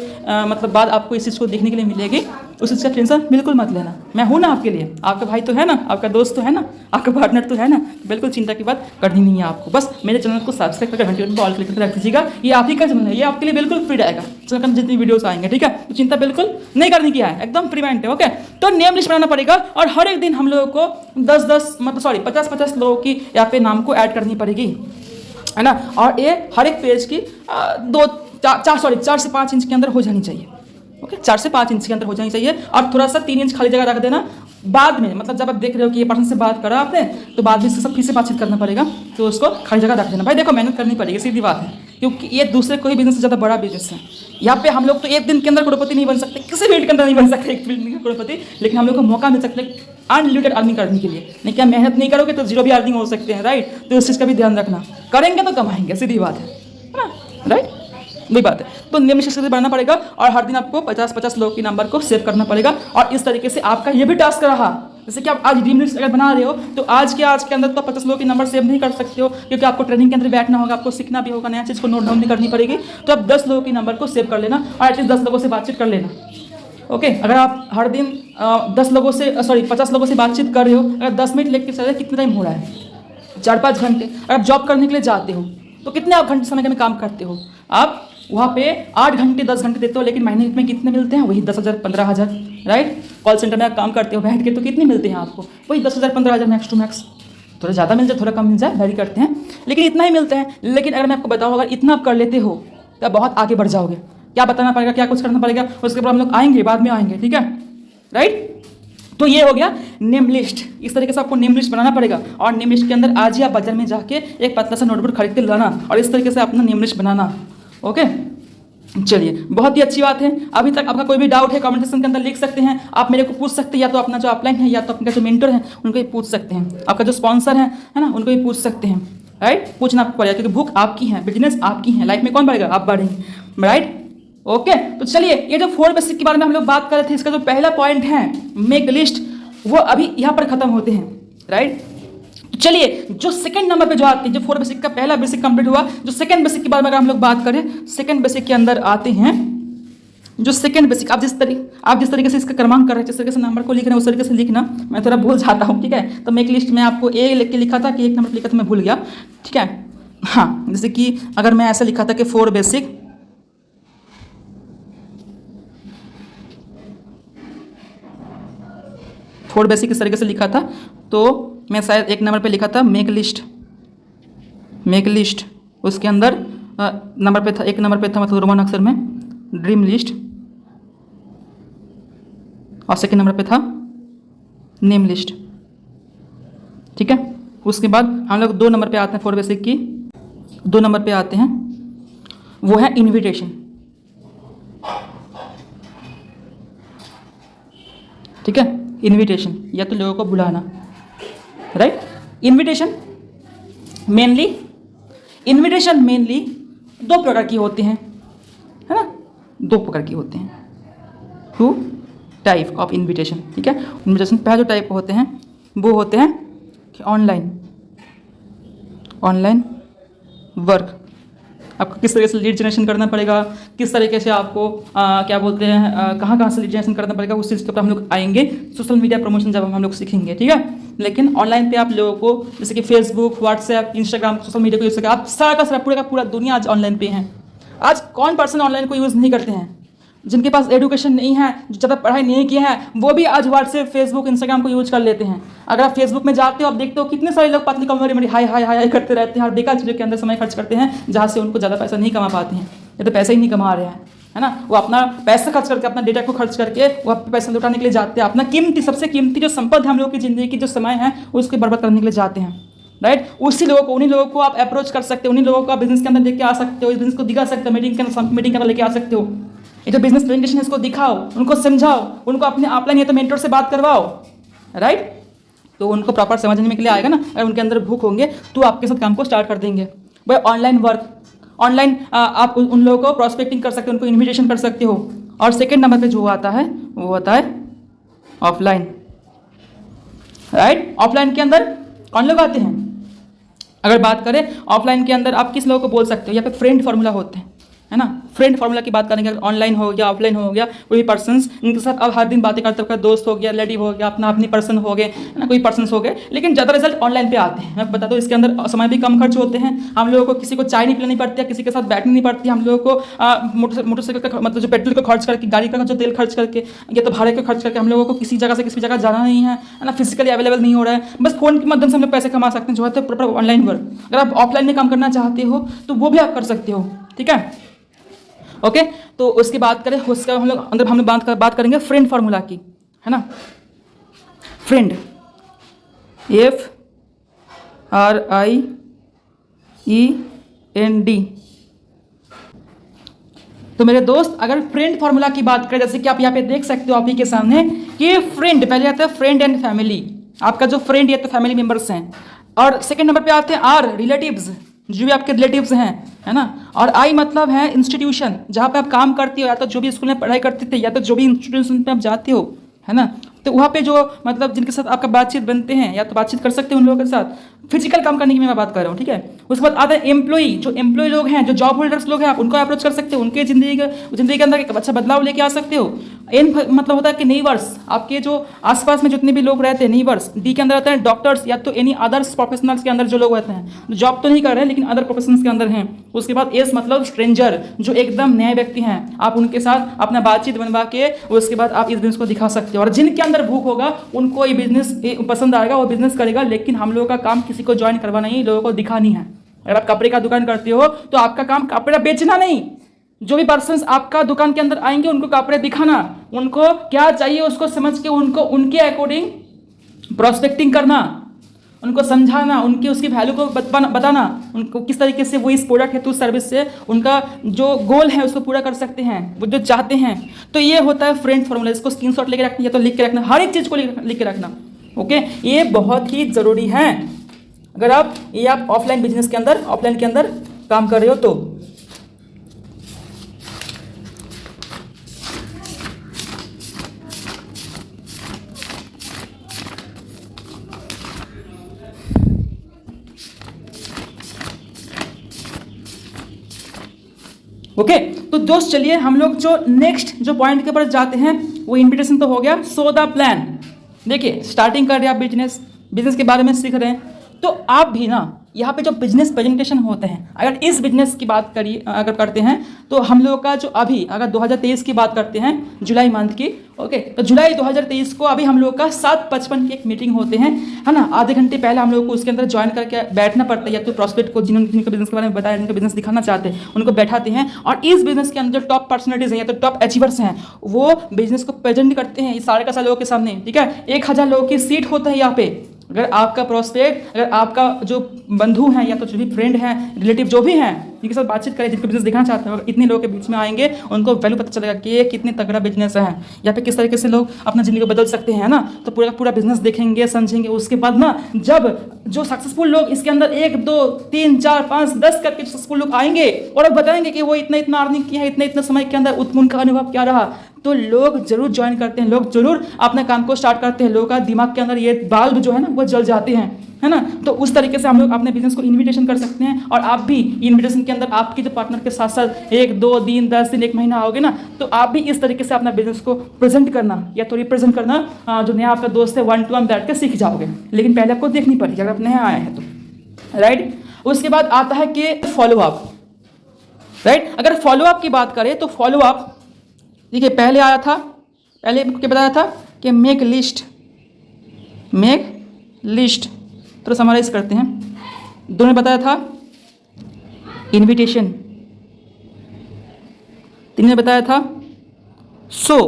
मतलब बाद आपको इस चीज़ को देखने के लिए मिलेगी, उस चीज़ का टेंशन बिल्कुल मत लेना। मैं हूँ ना आपके लिए, आपका भाई तो है ना, आपका दोस्त तो है ना, आपका पार्टनर तो है ना, बिल्कुल चिंता की बात करनी नहीं है आपको। बस मेरे चैनल को सब्सक्राइब करके घंटे पर ऑल क्लिक करके रख दीजिएगा। ये आप ही का चैनल है, ये आपके लिए बिल्कुल फ्री रहेगा, चैनल पर जितनी वीडियोस आएंगे, ठीक है, तो चिंता बिल्कुल नहीं करने की है, एकदम फ्री माइंड है, ओके। तो नेम लिस्ट बनाना पड़ेगा, और हर एक दिन हम लोगों को 10-10 मतलब सॉरी 50-50 लोगों की यहाँ पे नाम को ऐड करनी पड़ेगी, है ना। और ये हर एक पेज की 4 से 5 इंच के अंदर हो जानी चाहिए, ओके, 4 से 5 इंच के अंदर हो जानी चाहिए। और थोड़ा सा 3 इंच खाली जगह रख देना, बाद में, मतलब जब आप देख रहे हो कि ये पर्सन से बात करा आपने, तो बाद में इसके साथ फिर से बातचीत करना पड़ेगा, तो उसको खाली जगह रख देना। भाई देखो मेहनत करनी पड़ेगी, सीधी बात है, क्योंकि ये दूसरे कोई बिजनेस से ज़्यादा बड़ा बिजनेस है। यहाँ पे हम लोग तो एक दिन के अंदर करोड़पति नहीं बन सकते, किसी फील्ड के अंदर नहीं बन सकते एक फील्ड में करोड़पति, लेकिन हम लोग को मौका मिल सकता है अनलिमिटेड अर्निंग करने के लिए। नहीं क्या मेहनत नहीं करोगे तो जीरो भी अर्निंग हो सकते हैं, राइट। तो इस चीज़ का भी ध्यान रखना, करेंगे तो कमाएंगे, सीधी बात है ना, राइट, वही बात है। तो नियमित से बढ़ना पड़ेगा और हर दिन आपको 50-50 लोगों के नंबर को सेव करना पड़ेगा। और इस तरीके से आपका ये भी टास्क रहा, जैसे कि आप आज ड्रीम लिस्ट अगर बना रहे हो तो आज के अंदर तो 50 लोगों के नंबर सेव नहीं कर सकते हो, क्योंकि आपको ट्रेनिंग के अंदर बैठना होगा, आपको सीखना भी होगा, नया चीज़ को नोट डाउन भी करनी पड़ेगी। तो आप 10 लोगों के नंबर को सेव कर लेना और एटलीस्ट 10 लोगों से बातचीत कर लेना। ओके, अगर आप हर दिन 50 लोगों से बातचीत कर रहे हो, अगर 10 मिनट लेके चले, कितना टाइम हो रहा है? 4-5 घंटे। अगर आप जॉब करने के लिए जाते हो तो कितने आप घंटे समय में काम करते हो? आप वहाँ पे 8 घंटे 10 घंटे देते हो, लेकिन महीने में कितने मिलते हैं? वही 10,000 15,000, राइट। कॉल सेंटर में आप काम करते हो बैठ के, तो कितने मिलते हैं आपको? वही 10,000 15,000 मैक्स टू मैक्स। थोड़ा ज़्यादा मिल जाए, थोड़ा कम मिल जाए, वेरी करते हैं, लेकिन इतना ही मिलते हैं। लेकिन अगर मैं आपको बताऊँ, अगर इतना आप कर लेते हो तो आप बहुत आगे बढ़ जाओगे। क्या बताना पड़ेगा, क्या कुछ करना पड़ेगा, उसके बाद हम लोग आएंगे, बाद में आएंगे, ठीक है, राइट। तो ये हो गया नेम लिस्ट। इस तरीके से आपको नेम लिस्ट बनाना पड़ेगा और नेम लिस्ट के अंदर आज ही आप बाजार में जाके एक पतला सा नोटबुक खरीद के लाना और इस तरीके से अपना नेम लिस्ट बनाना। ओके, चलिए, बहुत ही अच्छी बात है। अभी तक आपका कोई भी डाउट है कमेंट सेक्शन के अंदर लिख सकते हैं, आप मेरे को पूछ सकते हैं, या तो अपना जो अपलाइन है या तो अपना जो मेंटर है उनको ही पूछ सकते हैं, आपका जो स्पॉन्सर है ना, उनको ही पूछ सकते हैं, राइट। पूछना आपको पड़ेगा क्योंकि बुक आपकी है, बिजनेस आपकी है, लाइफ में कौन बढ़ेगा? आप बढ़ेंगे, राइट। ओके, तो चलिए, ये जो 4 बेसिक के बारे में हम लोग बात कर रहे थे, इसका जो पहला पॉइंट है मेक लिस्ट, वो अभी यहाँ पर खत्म होते हैं, राइट। तो चलिए, जो सेकंड नंबर पे जो आते हैं, जो 4 बेसिक का पहला बेसिक कंप्लीट हुआ, जो सेकंड बेसिक के बारे में अगर हम लोग बात करें, सेकंड बेसिक के अंदर आते हैं जो सेकंड बेसिक, आप जिस तरीके से इसका क्रमांक कर रहे हैं, जिस तरीके से नंबर को लिख रहे हैं, उस तरीके से लिखना। मैं थोड़ा भूल जाता हूँ, ठीक है। तो मेक लिस्ट में आपको ए लिख के लिखा था कि 1 नंबर लिखा था, मैं भूल गया, ठीक है। हाँ, जैसे कि अगर मैं ऐसा लिखा था कि 4 बेसिक, इस तरीके से लिखा था, तो मैं शायद 1 नंबर पे लिखा था मेक लिस्ट। उसके अंदर नंबर पे था, 1 नंबर पे था, मतलब रोमन अक्षर में ड्रीम लिस्ट, और सेकंड नंबर पे था नेम लिस्ट, ठीक है। उसके बाद हम लोग 2 नंबर पे आते हैं 4 बेसिक की, 2 नंबर पे आते हैं, वो है इनविटेशन, ठीक है। इनविटेशन या तो लोगों को बुलाना, राइट। इनविटेशन मेनली 2 प्रकार की होती हैं, है ना, 2 प्रकार की होते हैं, 2 टाइप ऑफ इनविटेशन, ठीक है। इनविटेशन पहला जो टाइप होते हैं वो होते हैं कि ऑनलाइन वर्क। आपको किस तरीके से लीड जनरेशन करना पड़ेगा, किस तरीके से आपको क्या बोलते हैं, कहाँ से लीड जनरेशन करना पड़ेगा, उस चीज़ के ऊपर हम लोग आएंगे सोशल मीडिया प्रमोशन जब हम लोग सीखेंगे, ठीक है। लेकिन ऑनलाइन पे आप लोगों को जैसे कि Facebook, WhatsApp, Instagram, social media को यूज़ करके आप सारा का सारा पूरा दुनिया आज ऑनलाइन पे है। आज कौन पर्सन ऑनलाइन को यूज़ नहीं करते हैं? जिनके पास एजुकेशन नहीं है, जो ज़्यादा पढ़ाई नहीं किया है, वो भी आज व्हाट्सएप, फेसबुक, इंस्टाग्राम को यूज कर लेते हैं। अगर आप फेसबुक में जाते हो, आप देखते हो कितने सारे लोग पतली कमजोरी में हाय करते रहते हैं और बेकार चीज़ों के अंदर समय खर्च करते हैं, जहाँ से उनको ज़्यादा पैसा नहीं कमा पाते हैं, ये तो पैसा ही नहीं कमा रहे हैं, है ना। वो अपना पैसा खर्च करके, अपना डेटा को खर्च करके वो पैसा लुटाने के लिए जाते हैं, अपना सबसे कीमती जो संपत्ति हम लोगों की ज़िंदगी की जो समय है उसको बर्बाद करने के लिए जाते हैं, राइट। उन्हीं लोगों को आप अप्रोच कर सकते हो, उन्हीं लोगों को आप बिजनेस के अंदर लेके आ सकते हो, इस बिजनेस को दिखा सकते हो, मीटिंग के अंदर लेके आ सकते हो। ये जो बिजनेस प्रेजेंटेशन है इसको दिखाओ, उनको समझाओ, उनको अपने ऑफलाइन या तो मेंटर से बात करवाओ, राइट। तो उनको प्रॉपर समझने के लिए आएगा ना। अगर उनके अंदर भूख होंगे तो आपके साथ काम को स्टार्ट कर देंगे। भाई ऑनलाइन वर्क, ऑनलाइन आप उन लोगों को प्रॉस्पेक्टिंग कर सकते हो, उनको इन्विटेशन कर सकते हो। और सेकेंड नंबर पे जो आता है वो आता है ऑफलाइन, राइट। ऑफलाइन के अंदर कौन लोग आते हैं? अगर बात करें ऑफलाइन के अंदर आप किस लोगों को बोल सकते हो? यहाँ पे फ्रेंड फार्मूला होते हैं, है ना। फ्रेंड फार्मूला की बात करेंगे, अगर ऑनलाइन हो गया, ऑफलाइन हो गया, कोई पर्सन्स इनके साथ अब हर दिन बातें करते हुए, दोस्त हो गया, लेडी हो गया, अपनी पर्सन हो गए, है ना, कोई पर्सन्स हो गए, लेकिन ज़्यादा रिजल्ट ऑनलाइन पे आते हैं। मैं बता दूँ, इसके अंदर समय भी कम खर्च होते हैं, हम लोगों को किसी को चाय नहीं पिलानी पड़ती है, किसी के साथ बैठनी नहीं पड़ती, हम लोगों को मोटरसाइकिल का मतलब जो पेट्रोल का खर्च करके, गाड़ी का जो तेल खर्च करके या तो भाड़े का खर्च करके हम लोगों को किसी जगह से किसी जगह जाना नहीं है ना, फिजिकली अवेलेबल नहीं हो रहा है। बस फोन के माध्यम से हम लोग पैसे कमा सकते हैं, जो है तो प्रॉपर ऑनलाइन वर्क। अगर आप ऑफलाइन में काम करना चाहते हो तो वो भी आप कर सकते हो, ठीक है। ओके, तो उसकी बात करें, उसका हम लोग बात करेंगे फ्रेंड फार्मूला की, है ना। Friend, FRIEND। तो मेरे दोस्त, अगर फ्रेंड फार्मूला की बात करें, जैसे कि आप यहाँ पे देख सकते हो आप ही के सामने कि फ्रेंड पहले आता है फ्रेंड एंड फैमिली, आपका जो फ्रेंड या तो फैमिली मेंबर्स हैं, और सेकंड नंबर पे आते हैं आर, रिलेटिव्स, जो भी आपके रिलेटिव्स हैं, है ना। और आई मतलब है इंस्टीट्यूशन, जहाँ पे आप काम करते हो, या तो जो भी स्कूल में पढ़ाई करते थे, या तो जो भी इंस्टीट्यूशन पे आप जाते हो, है ना। तो वहाँ पे जो मतलब जिनके साथ आपका बातचीत बनते हैं, या तो बातचीत कर सकते हो उन लोगों के साथ, फिजिकल काम करने की मैं बात कर रहा हूँ, ठीक है। उसके बाद आता है एम्प्लॉई, जो एम्प्लॉय लोग हैं, जो जॉब होल्डर्स लोग हैं, आप उनको अप्रोच कर सकते हो, उनके जिंदगी के अंदर एक अच्छा बदलाव लेके आ सकते हो। एन मतलब होता है कि नेबर्स, आपके जो आसपास में जितने भी लोग रहते हैं, नेबर्स। डी के अंदर आता है डॉक्टर्स, या तो एनी अदर्स प्रोफेशनल्स के अंदर जो लोग रहते हैं, जॉब तो नहीं कर रहे हैं लेकिन अदर प्रोफेशंस के अंदर हैं। उसके बाद एस मतलब स्ट्रेंजर, जो एकदम नए व्यक्ति हैं, आप उनके साथ अपना बातचीत बनवा के उसके बाद आप इस बिजनेस को दिखा सकते हो। और जिनके अंदर भूख होगा उनको ये बिजनेस पसंद आएगा, वो बिजनेस करेगा। लेकिन हम लोगों का काम किसी को ज्वाइन करवाना नहीं, लोगों को दिखानी है। अगर आप कपड़े का दुकान करते हो तो आपका काम कपड़ा बेचना नहीं, जो भी पर्सन्स आपका दुकान के अंदर आएंगे उनको कपड़े दिखाना, उनको क्या चाहिए उसको समझ के उनको उनके अकॉर्डिंग प्रोस्पेक्टिंग करना, उनको समझाना, उनकी उसकी वैल्यू को बताना, उनको किस तरीके से वो इस प्रोडक्ट हेतु सर्विस से उनका जो गोल है उसको पूरा कर सकते हैं, वो जो चाहते हैं। तो ये होता है फ्रेंड फॉर्मूला। इसको स्क्रीनशॉट लेके रखना, या तो लिख के रखना, हर एक चीज़ को लिख के रखना। ओके, ये बहुत ही ज़रूरी है अगर आप ऑफलाइन बिजनेस के अंदर, ऑफलाइन के अंदर काम कर रहे हो तो। ओके तो दोस्त, चलिए हम लोग जो नेक्स्ट जो पॉइंट के ऊपर जाते हैं, वो इन्विटेशन तो हो गया। So the plan. देखिए, स्टार्टिंग कर रहे हैं आप, बिजनेस के बारे में सीख रहे हैं, तो आप भी ना यहाँ पे जो बिजनेस प्रेजेंटेशन होते हैं, अगर इस बिजनेस की बात करिए, अगर करते हैं तो हम लोग का जो अभी अगर 2023 की बात करते हैं, जुलाई मंथ की, ओके, तो जुलाई 2023 को अभी हम लोग का 7:55 की एक मीटिंग होते हैं, है ना। आधे घंटे पहले हम लोग को उसके अंदर ज्वाइन करके बैठना पड़ता है, या तो प्रॉस्पेक्ट को जिनको बिजनेस के बारे में बताया, जिनको बिजनेस दिखाना चाहते हैं, उनको बैठाते हैं। और इस बिजनेस के अंदर जो टॉप पर्सनलिटीज हैं या तो टॉप अचीवर्स हैं, वो बिजनेस को प्रेजेंट करते हैं इस सारे का सारे लोगों के सामने, ठीक है। 1000 लोगों की सीट होता है यहाँ पे। अगर आपका प्रोस्पेक्ट, अगर आपका जो बंधु हैं या तो जो भी फ्रेंड हैं, रिलेटिव जो भी हैं, जिनके साथ बातचीत करें, जिनको बिजनेस दिखाना चाहते हैं, अगर इतने लोगों के बीच में आएंगे, उनको वैल्यू पता चलेगा कि ये कितने तगड़ा बिजनेस है, या फिर किस तरीके से लोग अपना ज़िंदगी को बदल सकते हैं ना। तो पूरा का पूरा बिजनेस देखेंगे, समझेंगे। उसके बाद ना जब जो सक्सेसफुल लोग इसके अंदर 1 2 3 4 5 10 करके सक्सेसफुल लोग आएंगे और अब बताएंगे कि वो इतना अर्निंग किया है, इतने समय के अंदर उनका अनुभव क्या रहा, तो लोग जरूर ज्वाइन करते हैं, लोग जरूर अपने काम को स्टार्ट करते हैं। लोगों का दिमाग के अंदर ये बल्ब जो है ना वो जल जाते हैं, है ना। तो उस तरीके से हम लोग अपने बिजनेस को इन्विटेशन कर सकते हैं। और आप भी इन्विटेशन के अंदर आपके जो पार्टनर के साथ साथ 1 2 दिन 10 दिन 1 महीना आओगे ना, तो आप भी इस तरीके से अपना बिजनेस को प्रेजेंट करना या तो रिप्रेजेंट करना, जो नया आपका दोस्त है 1 to 1 बैठ के सीख जाओगे। लेकिन पहले आपको देखनी पड़ेगी अगर आप नया आए हैं तो, राइट। उसके बाद आता है कि फॉलोअप, राइट। अगर फॉलोअप की बात करें तो फॉलोअप, देखिए पहले आया था, पहले क्या बताया था कि मेक लिस्ट, तो समराइज करते हैं। दोनों ने बताया था इनविटेशन, 3 ने बताया था सो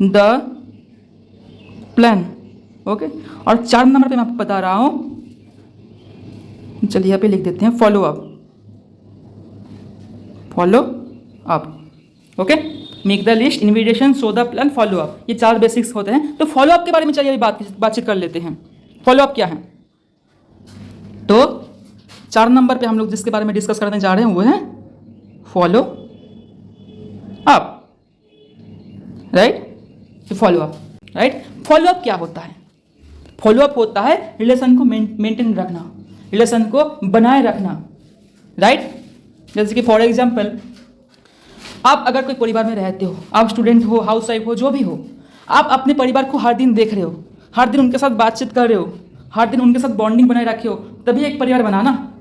द प्लान, ओके। और 4 नंबर पे मैं आपको बता रहा हूं, चलिए यहाँ पे लिख देते हैं follow up, okay. Make the list, invitation, so the plan, follow up, ये 4 बेसिक्स होते हैं। तो फॉलो अप के बारे में चलिए अभी बातचीत कर लेते हैं। फॉलो अप क्या है? तो 4 नंबर पे हम लोग जिसके बारे में डिस्कस करने जा रहे हैं वो है follow up, right. Follow up, right. Follow up क्या होता है? फॉलो अप होता है रिलेशन को मेंटेन रखना, रिलेशन को बनाए रखना, राइट। जैसे कि फॉर एग्जाम्पल, आप अगर कोई परिवार में रहते हो, आप स्टूडेंट हो, हाउस वाइफ हो, जो भी हो, आप अपने परिवार को हर दिन देख रहे हो, हर दिन उनके साथ बातचीत कर रहे हो, हर दिन उनके साथ बॉन्डिंग बनाए रखे हो, तभी एक परिवार बना ना,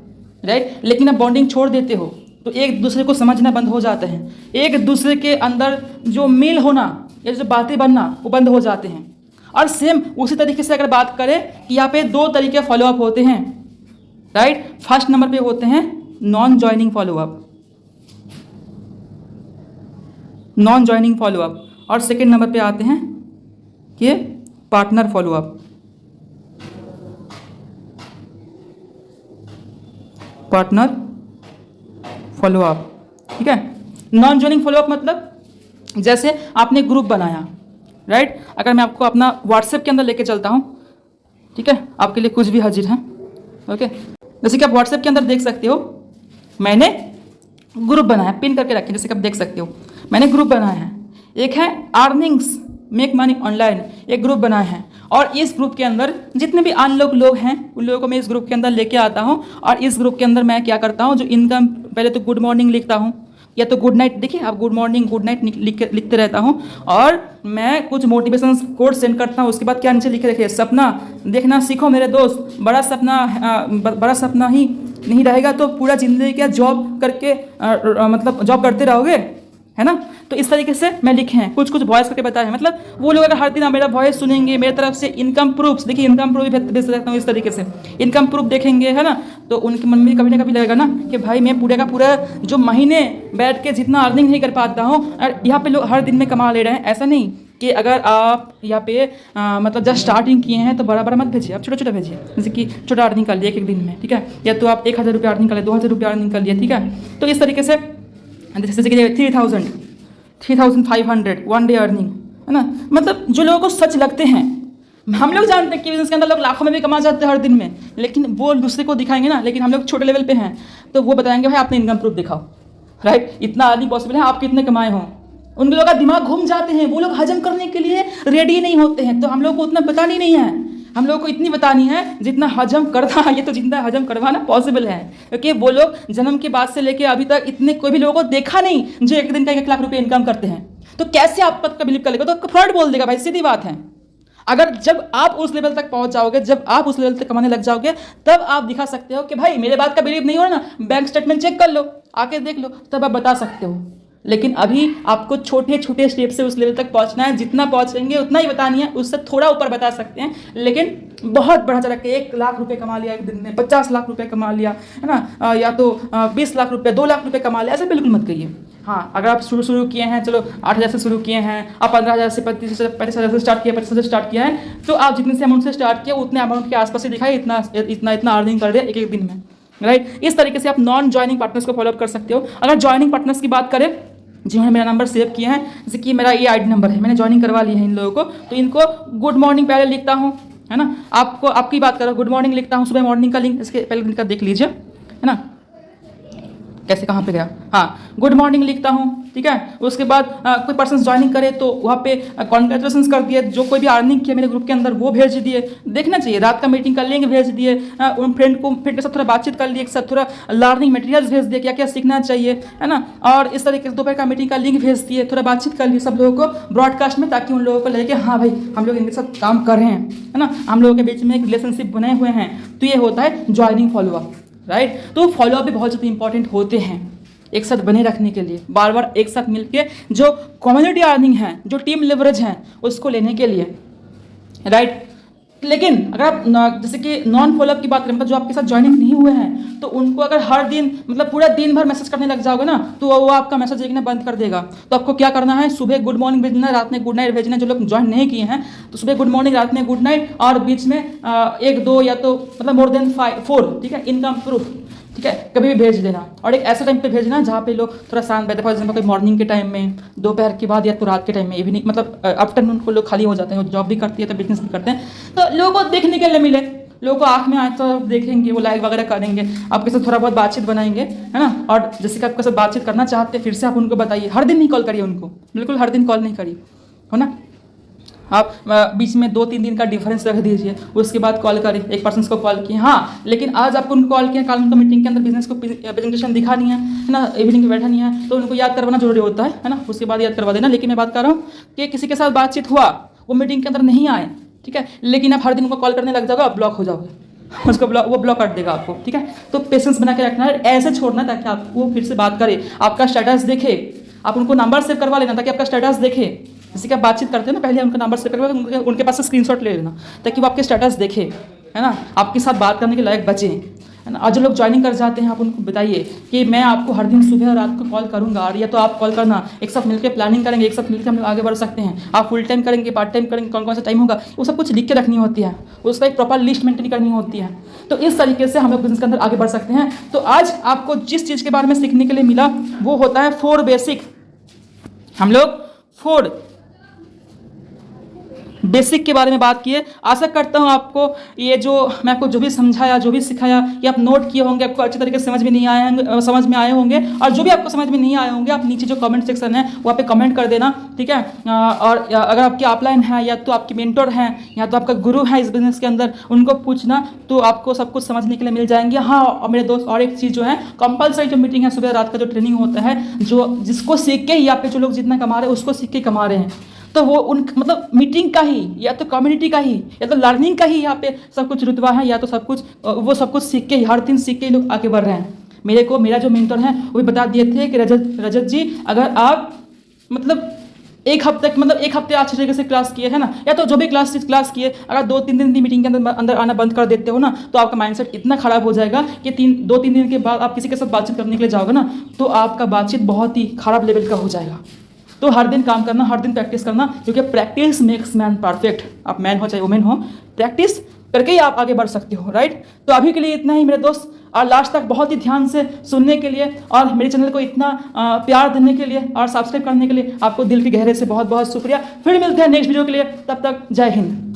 राइट। लेकिन आप बॉन्डिंग छोड़ देते हो तो एक दूसरे को समझना बंद हो जाता है, एक दूसरे के अंदर जो मेल होना या जो बातें बनना वो बंद हो जाते हैं। और सेम उसी तरीके से अगर बात करें कि यहाँ पे 2 तरीके फॉलोअप होते हैं, राइट। फर्स्ट नंबर पे होते हैं नॉन ज्वाइनिंग फॉलोअप, और सेकेंड नंबर पे आते हैं कि पार्टनर फॉलोअप, पार्टनर फॉलोअप, ठीक है। नॉन ज्वाइनिंग फॉलोअप मतलब जैसे आपने ग्रुप बनाया, राइट। अगर मैं आपको अपना व्हाट्सएप के अंदर लेके चलता हूँ, ठीक है, आपके लिए कुछ भी हाजिर है, ओके। जैसे कि आप व्हाट्सएप के अंदर देख सकते हो, मैंने ग्रुप बनाया, पिन करके रखें, जैसे कि आप देख सकते हो मैंने ग्रुप बनाया है। एक है अर्निंग्स मेक मनी ऑनलाइन, एक ग्रुप बनाया है, और इस ग्रुप के अंदर जितने भी अनलॉक लोग हैं उन लोगों को मैं इस ग्रुप के अंदर लेके आता हूँ। और इस ग्रुप के अंदर मैं क्या करता हूँ, जो इनकम, पहले तो गुड मॉर्निंग लिखता हूँ या तो गुड नाइट, देखिए आप गुड मॉर्निंग गुड नाइट लिखते रहता हूँ, और मैं कुछ मोटिवेशन कोड सेंड करता हूँ। उसके बाद क्या नीचे लिखे रखे, सपना देखना सीखो मेरे दोस्त, बड़ा सपना ही नहीं रहेगा तो पूरा जिंदगी क्या जॉब करके मतलब जॉब करते रहोगे, है ना। तो इस तरीके से मैं लिखे हैं, कुछ वॉइस करके बताया है। मतलब वो लोग अगर हर दिन मेरा वॉइस सुनेंगे, मेरे तरफ से इनकम प्रूफ्स, देखिए इनकम प्रूफ भी भेज सकता हूँ इस तरीके से, इनकम प्रूफ देखेंगे, है ना, तो उनके मन में कभी ना कभी लगेगा ना कि भाई मैं पूरे का पूरा जो महीने बैठ के जितना अर्निंग नहीं कर पाता हूँ, और यहाँ पे लोग हर दिन में कमा ले रहे हैं। ऐसा नहीं कि अगर आप यहाँ पे मतलब जस्ट स्टार्टिंग किए हैं तो बड़ा बड़ा मत भेजिए, आप छोटा छोटा भेजिए। जैसे कि छोटा अर्निंग कर लिया एक दिन में, ठीक है, या तो आप 1000 रुपये अर्निंग कर लिए, 2000 रुपये अर्निंग कर लिए, ठीक है। तो इस तरीके से जैसे कि 3500 1 डे अर्निंग, है ना। मतलब जो लोगों को सच लगते हैं, हम लोग जानते हैं कि बिजनेस के अंदर लोग लाखों में भी कमा जाते हैं हर दिन में, लेकिन वो दूसरे को दिखाएंगे ना, लेकिन हम लोग छोटे लेवल पे हैं तो वो बताएंगे भाई आपने इनकम प्रूफ दिखाओ, राइट, इतना अर्निंग पॉसिबल है, आप कितने कमाए हों। उन लोगों का दिमाग घूम जाते हैं, वो लोग हजम करने के लिए रेडी नहीं होते हैं। तो हम लोग को उतना बतानी नहीं है, हम लोगों को इतनी बतानी है जितना हजम करना है, ये तो जितना हजम करवाना पॉसिबल है, क्योंकि वो लोग जन्म के बाद से लेके अभी तक इतने कोई भी लोगों को देखा नहीं जो एक दिन का 1 लाख रुपए इनकम करते हैं। तो कैसे आप पद का बिलीव कर लेगा, तो फ्रॉड बोल देगा भाई, सीधी बात है। अगर जब आप उस लेवल तक पहुंच जाओगे, जब आप उस लेवल तक कमाने लग जाओगे, तब आप दिखा सकते हो कि भाई मेरे बात का बिलीव नहीं हो रहा ना, बैंक स्टेटमेंट चेक कर लो, आके देख लो, तब आप बता सकते हो। लेकिन अभी आपको छोटे छोटे स्टेप से उस लेवल तक पहुंचना है, जितना पहुंचेंगे उतना ही बतानी है, उससे थोड़ा ऊपर बता सकते हैं, लेकिन बहुत बढ़ा चढ़ा के 1 लाख रुपए कमा लिया एक दिन में, 50 लाख रुपए कमा लिया, है ना, या तो 20 लाख रुपए, 2 लाख रुपए कमा लिया, ऐसा बिल्कुल मत कहिए। हाँ, अगर आप शुरू किए हैं, चलो 8000 से शुरू किए हैं, आप 15000 से 35,000 से स्टार्ट किया, 25,000 से स्टार्ट किया है, तो आप जितने से अमाउंट से स्टार्ट किया उतने अमाउंट के आसपास ही दिखाई, इतना अर्निंग कर दिया एक दिन में, राइट। इस तरीके से आप नॉन ज्वाइनिंग पार्टनर्स को फॉलोअप कर सकते हो। अगर ज्वाइनिंग पार्टनर्स की बात करें, जिन्होंने मेरा नंबर सेव किया है, जैसे कि मेरा ये ID नंबर है, मैंने ज्वाइनिंग करवा ली है इन लोगों को, तो इनको गुड मॉर्निंग पहले लिखता हूँ, है ना। आपको आपकी बात करो, गुड मॉर्निंग लिखता हूँ, सुबह मॉर्निंग का लिंक इसके पहले लिंक का देख लीजिए, है ना, कैसे कहाँ पे गया, हाँ, गुड मॉर्निंग लिखता हूँ, ठीक है। उसके बाद कोई पर्सन ज्वाइनिंग करे तो वहाँ पे कॉन्ग्रेचुलेसन्स कर दिए, जो कोई भी अर्निंग किया मेरे ग्रुप के अंदर वो भेज दिए, देखना चाहिए, रात का मीटिंग का लिंक भेज दिए, उन फ्रेंड के साथ थोड़ा बातचीत कर लिए, एक साथ थोड़ा लर्निंग मटेरियल्स भेज दिए, क्या क्या सीखना चाहिए, है ना। और इस तरीके से दोपहर का मीटिंग का लिंक भेज दिए, थोड़ा बातचीत कर लिए सब लोगों को ब्रॉडकास्ट में, ताकि उन लोगों को लगे हाँ भाई हम लोग इनके साथ काम कर रहे हैं, है ना, हम लोगों के बीच में एक रिलेशनशिप बने हुए हैं। तो ये होता है ज्वाइनिंग फॉलोअप, राइट। तो फॉलोअप भी बहुत ज़्यादा इंपॉर्टेंट होते हैं एक साथ बने रखने के लिए, बार बार एक साथ मिलके जो कम्युनिटी अर्निंग है, जो टीम लेवरेज है, उसको लेने के लिए, राइट। लेकिन अगर आप जैसे कि नॉन फॉलोअप की बात करें, मतलब जो आपके साथ ज्वाइनिंग नहीं हुए हैं, तो उनको अगर हर दिन मतलब पूरा दिन भर मैसेज करने लग जाओगे ना, तो वो आपका मैसेज देखना बंद कर देगा। तो आपको क्या करना है, सुबह गुड मॉर्निंग भेजना, रात में गुड नाइट भेजना। जो लोग ज्वाइन नहीं किए हैं तो सुबह गुड मॉर्निंग, रात में गुड नाइट, और बीच में 1 2 या तो मतलब मोर देन 4, ठीक है, इनकम प्रूफ, ठीक है, कभी भी भेज देना। और एक ऐसे टाइम पे भेजना जहाँ पे लोग थोड़ा शांत बैठे, फॉर एग्जाम्पल कोई मॉर्निंग के टाइम में, दोपहर के बाद, या तो रात के टाइम में, इवनिंग मतलब आफ्टरनून को लोग खाली हो जाते हैं, जॉब भी करती है तो बिजनेस भी करते हैं, तो लोगों को देखने के लिए मिले, लोगों को आँख में आए तो देखेंगे, वो लाइक वगैरह करेंगे, आपके साथ थोड़ा बहुत बातचीत बनाएंगे, है ना। और जैसे कि आपके साथ बातचीत करना चाहते हैं, फिर से आप उनको बताइए, हर दिन नहीं कॉल करिए उनको, बिल्कुल हर दिन कॉल नहीं करिए, है ना। आप बीच में 2-3 दिन का डिफरेंस रख दीजिए, उसके बाद कॉल करें, एक पर्सन को कॉल किए, हाँ, लेकिन आज आपको उनको कॉल किया, कल उनको मीटिंग के अंदर बिजनेस को प्रेजेंटेशन दिखानी है ना, इवनिंग में बैठानी है, तो उनको याद करवाना जरूरी होता है ना, उसके बाद याद करवा देना। लेकिन मैं बात कर रहा हूँ कि किसी के साथ बातचीत हुआ, वो मीटिंग के अंदर नहीं आए, ठीक है, लेकिन आप हर दिन उनको कॉल करने लग जाओगे, आप ब्लॉक हो जाओगे, उसको वो ब्लॉक कर देगा आपको, ठीक है। तो पेशेंस बना के रखना है, ऐसे छोड़ना ताकि आप वो फिर से बात करे, आपका स्टेटस देखे, आप उनको नंबर सेव करवा लेना ताकि आपका स्टेटस देखे। जैसे कि आप बातचीत करते हैं ना, पहले उनका नंबर सेव करवा, उनके पास से स्क्रीनशॉट ले लेना ताकि वो आपके स्टेटस देखे, है ना, आपके साथ बात करने के लायक बचे। है ना। और जो लोग ज्वाइनिंग कर जाते हैं आप उनको बताइए कि मैं आपको हर दिन सुबह और रात को कॉल करूँगा, और या तो आप कॉल करना, एक साथ मिलकर प्लानिंग करेंगे, एक साथ मिलकर हम लोग आगे बढ़ सकते हैं। आप फुल टाइम करेंगे, पार्ट टाइम करेंगे, कौन कौन सा टाइम होगा, वो सब कुछ लिख के रखनी होती है, उसका एक प्रॉपर लिस्ट मेंटेन करनी होती है। तो इस तरीके से हम लोग बिजनेस के अंदर आगे बढ़ सकते हैं। तो आज आपको जिस चीज़ के बारे में सीखने के लिए मिला वो होता है 4 बेसिक। हम लोग 4 बेसिक के बारे में बात किए। आशा करता हूँ आपको ये जो मैं आपको जो भी समझाया, जो भी सिखाया, ये आप नोट किए होंगे, आपको अच्छे तरीके से समझ में आए होंगे। और जो भी आपको समझ में नहीं आए होंगे, आप नीचे जो कमेंट सेक्शन है वहाँ पे कमेंट कर देना, ठीक है। और अगर आपके अपलाइन है, या तो आपके मेंटर हैं, या तो आपका गुरु है इस बिजनेस के अंदर, उनको पूछना, तो आपको सब कुछ समझने के लिए मिल जाएंगे। हाँ, और मेरे दोस्त, और एक चीज़ जो है, कंपलसरी जो मीटिंग है सुबह रात का जो ट्रेनिंग होता है, जो जिसको सीख के यहाँ पे जो लोग जितना कमा रहे हैं उसको सीख के कमा रहे हैं, तो वो उन मतलब मीटिंग का ही, या तो कम्युनिटी का ही, या तो लर्निंग का ही यहाँ पे सब कुछ रुतबा है, या तो सब कुछ वो सब कुछ सीख के हर दिन सीख के लोग आगे बढ़ रहे हैं। मेरा जो मेंटर है वो भी बता दिए थे कि रजत जी, अगर आप मतलब एक हफ्ते अच्छे तरीके से क्लास किए है ना, या तो जो भी क्लास किए, अगर 2-3 दिन की मीटिंग के अंदर आना बंद कर देते हो ना, तो आपका माइंडसेट इतना खराब हो जाएगा कि 2-3 दिन के बाद आप किसी के साथ बातचीत करने के लिए जाओगे ना, तो आपका बातचीत बहुत ही खराब लेवल का हो जाएगा। तो हर दिन काम करना, हर दिन प्रैक्टिस करना, क्योंकि प्रैक्टिस मेक्स मैन परफेक्ट। आप मैन हो चाहे वुमेन हो, प्रैक्टिस करके ही आप आगे बढ़ सकते हो, राइट। तो अभी के लिए इतना ही मेरे दोस्त, और लास्ट तक बहुत ही ध्यान से सुनने के लिए और मेरे चैनल को इतना प्यार देने के लिए और सब्सक्राइब करने के लिए आपको दिल के गहरे से बहुत बहुत शुक्रिया। फिर मिलते हैं नेक्स्ट वीडियो के लिए, तब तक जय हिंद।